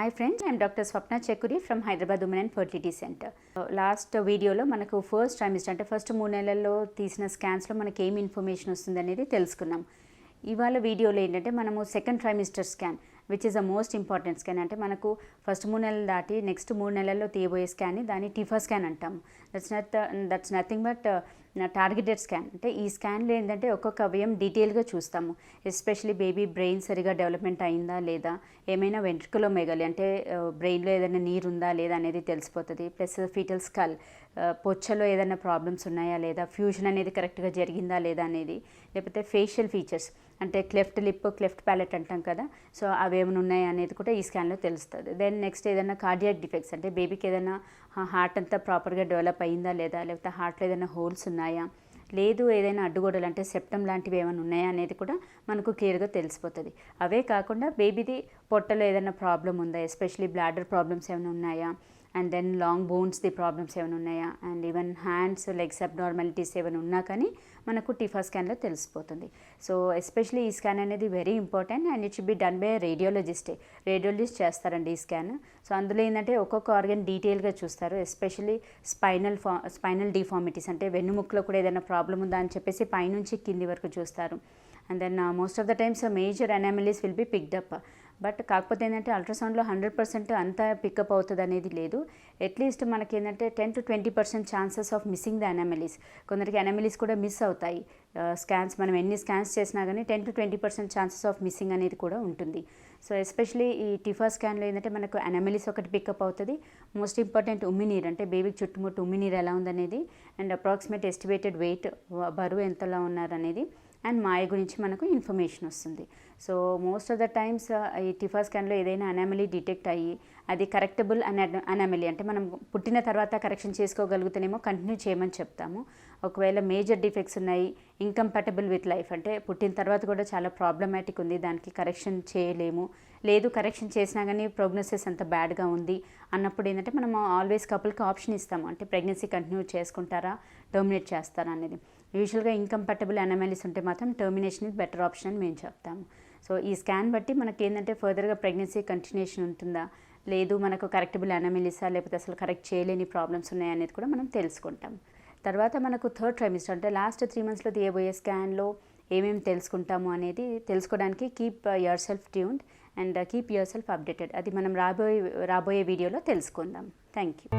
Hi friends, I'm doctor Swapna Chekkuri from Hyderabad women and fertility centre. Last వీడియోలో మనకు first trimester అంటే first 3 నెలల్లో తీసిన స్కాన్స్లో మనకి ఏమి ఇన్ఫర్మేషన్ వస్తుంది అనేది తెలుసుకున్నాం. ఇవాళ వీడియోలో ఏంటంటే మనము second trimester scan which is the most important scan. అంటే మనకు ఫస్ట్ 3 నెలలు దాటి నెక్స్ట్ 3 నెలల్లో తీయబోయే స్కాన్ని దాన్ని టిఫా స్కాన్ అంటాము. That's nothing but targeted scan. అంటే ఈ స్కాన్లో ఏంటంటే ఒక్కొక్క అవయం డీటెయిల్గా చూస్తాము. ఎస్పెషలీ బేబీ బ్రెయిన్ సరిగా డెవలప్మెంట్ అయిందా లేదా, ఏమైనా వెంట్రుకలోమెగాలి అంటే బ్రెయిన్లో ఏదైనా నీరు ఉందా లేదా అనేది తెలిసిపోతుంది. ప్లస్ ఫీటల్ స్కల్ పొచ్చలో ఏదైనా ప్రాబ్లమ్స్ ఉన్నాయా లేదా, ఫ్యూజన్ అనేది కరెక్ట్గా జరిగిందా లేదా అనేది, లేకపోతే ఫేషియల్ ఫీచర్స్ అంటే క్లెఫ్ట్ లిప్ క్లెఫ్ట్ ప్యాలెట్ అంటాం కదా, సో అవి ఏమైనా ఉన్నాయా అనేది కూడా ఈ స్కాన్లో తెలుస్తుంది. దెన్ నెక్స్ట్ ఏదైనా కార్డియాక్ డిఫెక్ట్స్ అంటే బేబీకి ఏదైనా హార్ట్ అంతా ప్రాపర్గా డెవలప్ అయిందా లేదా, లేకపోతే హార్ట్లో ఏదైనా హోల్స్ ఉన్నాయా, లేదు ఏదైనా అడ్డుగోడలు అంటే సెప్టమ్ లాంటివి ఏమైనా ఉన్నాయా అనేది కూడా మనకు క్లియర్గా తెలిసిపోతుంది. అవే కాకుండా బేబీది పొట్టలో ఏదైనా ప్రాబ్లం ఉందా, ఎస్పెషలీ బ్లాడర్ ప్రాబ్లమ్స్ ఏమైనా ఉన్నాయా, అండ్ దెన్ లాంగ్ బోన్స్ది ప్రాబ్లమ్స్ ఏమైనా ఉన్నాయా, and even hands legs abnormalities ఏమైనా ఉన్నా కానీ మనకు టిఫా స్కాన్లో తెలిసిపోతుంది. సో ఎస్పెషలీ ఈ స్కాన్ అనేది very important and it should be done by radiologist చేస్తారండి ఈ స్కాన్. సో అందులో ఏంటంటే ఒక్కొక్క ఆర్గన్ డీటెయిల్గా చూస్తారు. ఎస్పెషలీ స్పైనల్ డిఫార్మిటీస్ అంటే వెన్నుముక్కలో కూడా ఏదైనా ప్రాబ్లం ఉందా అని చెప్పేసి పైనుంచి కింది వరకు చూస్తారు. And then most of the times major anomalies will be picked up. But కాకపోతే ఏంటంటే అల్ట్రాసౌండ్లో 100% అంతా పికప్ అవుతుంది అనేది లేదు. అట్లీస్ట్ మనకి ఏంటంటే 10 to 20% chances of missing the anomalies. కొందరికి అనామలీస్ కూడా మిస్ అవుతాయి. స్కాన్స్ మనం ఎన్ని స్కాన్స్ చేసినా కానీ 10 to 20% ఛాన్సెస్ ఆఫ్ మిస్సింగ్ అనేది కూడా ఉంటుంది. సో ఎస్పెషలీ ఈ టిఫా స్కాన్లో ఏంటంటే మనకు అనామలీస్ ఒకటి పికప్ అవుతుంది. మోస్ట్ ఇంపార్టెంట్ ఉమ్మినీరు అంటే బేబీకి చుట్టుముట్టు ఉమ్మినీరు ఎలా ఉందనేది, అండ్ అప్రాక్సిమేట్ ఎస్టిమేటెడ్ వెయిట్ బరువు ఎంతలా ఉన్నారనేది, అండ్ మాయ గురించి మనకు ఇన్ఫర్మేషన్ వస్తుంది. So most of the times ఈ టిఫా స్కాన్లో ఏదైనా అనామలీ డిటెక్ట్ అయ్యి అది కరెక్టబుల్ అనామలీ అంటే మనం పుట్టిన తర్వాత కరెక్షన్ చేసుకోగలుగుతానేమో కంటిన్యూ చేయమని చెప్తాము. ఒకవేళ మేజర్ డిఫెక్ట్స్ ఉన్నాయి, ఇంకంపాటబుల్ విత్ లైఫ్ అంటే పుట్టిన తర్వాత కూడా చాలా ప్రాబ్లమాటిక్ ఉంది, దానికి కరెక్షన్ చేయలేము, లేదు కరెక్షన్ చేసినా కానీ ప్రోగ్నోసిస్ అంత బ్యాడ్గా ఉంది అన్నప్పుడు ఏంటంటే మనం ఆల్వేస్ కపుల్కి ఆప్షన్ ఇస్తాము. అంటే ప్రెగ్నెన్సీ కంటిన్యూ చేసుకుంటారా, టర్మినేట్ చేస్తారా అనేది. యూజువల్గా ఇంకంపాటబుల్ అనామలీస్ ఉంటే మాత్రం టర్మినేషన్ ఇస్ బెటర్ ఆప్షన్ అని మేము చెప్తాము. సో ఈ స్కాన్ బట్టి మనకి ఏంటంటే ఫర్దర్గా ప్రెగ్నెన్సీ కంటిన్యూషన్ ఉంటుందా, లేదు మనకు కరెక్టబుల్ అనామలీసా, లేకపోతే అసలు కరెక్ట్ చేయలేని ప్రాబ్లమ్స్ ఉన్నాయా అనేది కూడా మనం తెలుసుకుంటాం. తర్వాత మనకు థర్డ్ ట్రైమిస్టర్ అంటే లాస్ట్ 3 monthsలో తీయబోయే స్కాన్లో ఏమేమి తెలుసుకుంటాము అనేది తెలుసుకోవడానికి keep your self tuned and keep your self updated. అది మనం రాబోయే వీడియోలో తెలుసుకుందాం. Thank you.